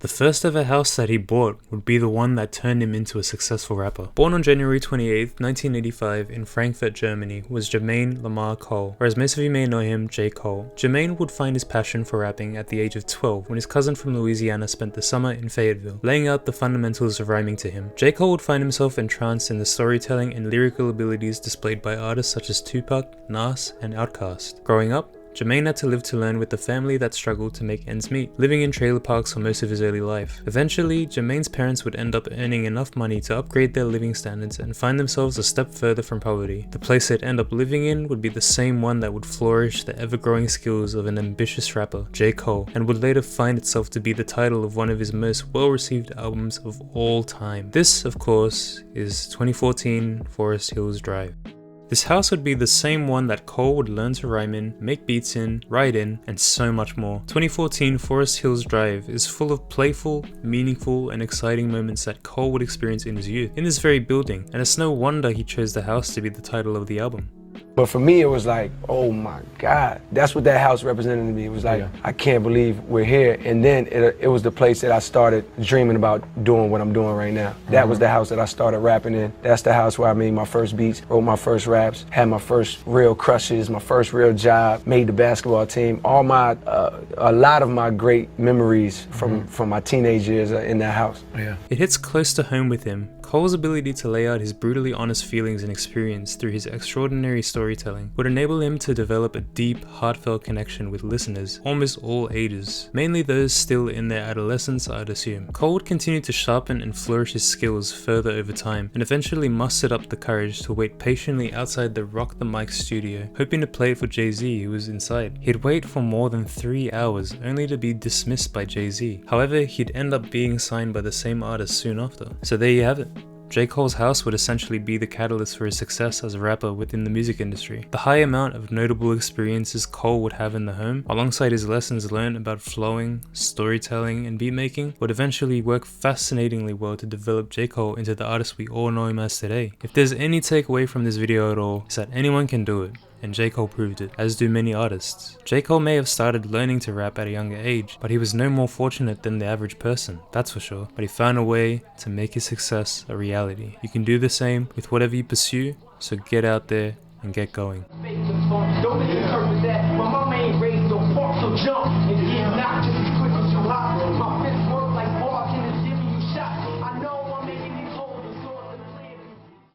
The first ever house that he bought would be the one that turned him into a successful rapper. Born on January 28, 1985 in Frankfurt, Germany, was Jermaine Lamar Cole, or as most of you may know him, J. Cole. Jermaine would find his passion for rapping at the age of 12 when his cousin from Louisiana spent the summer in Fayetteville, laying out the fundamentals of rhyming to him. J. Cole would find himself entranced in the storytelling and lyrical abilities displayed by artists such as Tupac, Nas, and Outkast. Growing up, Jermaine had to live to learn with a family that struggled to make ends meet, living in trailer parks for most of his early life. Eventually, Jermaine's parents would end up earning enough money to upgrade their living standards and find themselves a step further from poverty. The place they'd end up living in would be the same one that would flourish the ever-growing skills of an ambitious rapper, J. Cole, and would later find itself to be the title of one of his most well-received albums of all time. This, of course, is 2014 Forest Hills Drive. This house would be the same one that Cole would learn to rhyme in, make beats in, write in, and so much more. 2014 Forest Hills Drive is full of playful, meaningful, and exciting moments that Cole would experience in his youth, in this very building, and it's no wonder he chose the house to be the title of the album. But for me, it was like, oh my God. That's what that house represented to me. It was like, I can't believe we're here. And then it was the place that I started dreaming about doing what I'm doing right now. That was the house that I started rapping in. That's the house where I made my first beats, wrote my first raps, had my first real crushes, my first real job, made the basketball team. All my, a lot of my great memories from my teenage years are in that house. It hits close to home with him. Cole's ability to lay out his brutally honest feelings and experience through his extraordinary storytelling would enable him to develop a deep, heartfelt connection with listeners, almost all ages, mainly those still in their adolescence, I'd assume. Cole would continue to sharpen and flourish his skills further over time, and eventually mustered up the courage to wait patiently outside the Rock the Mic studio, hoping to play it for Jay-Z, who was inside. He'd wait for more than 3 hours, only to be dismissed by Jay-Z. However, he'd end up being signed by the same artist soon after. So there you have it. J. Cole's house would essentially be the catalyst for his success as a rapper within the music industry. The high amount of notable experiences Cole would have in the home, alongside his lessons learned about flowing, storytelling, and beatmaking, would eventually work fascinatingly well to develop J. Cole into the artist we all know him as today. If there's any takeaway from this video at all, it's that anyone can do it. And J. Cole proved it, as do many artists. J. Cole may have started learning to rap at a younger age, but he was no more fortunate than the average person, that's for sure. But he found a way to make his success a reality. You can do the same with whatever you pursue, so get out there and get going.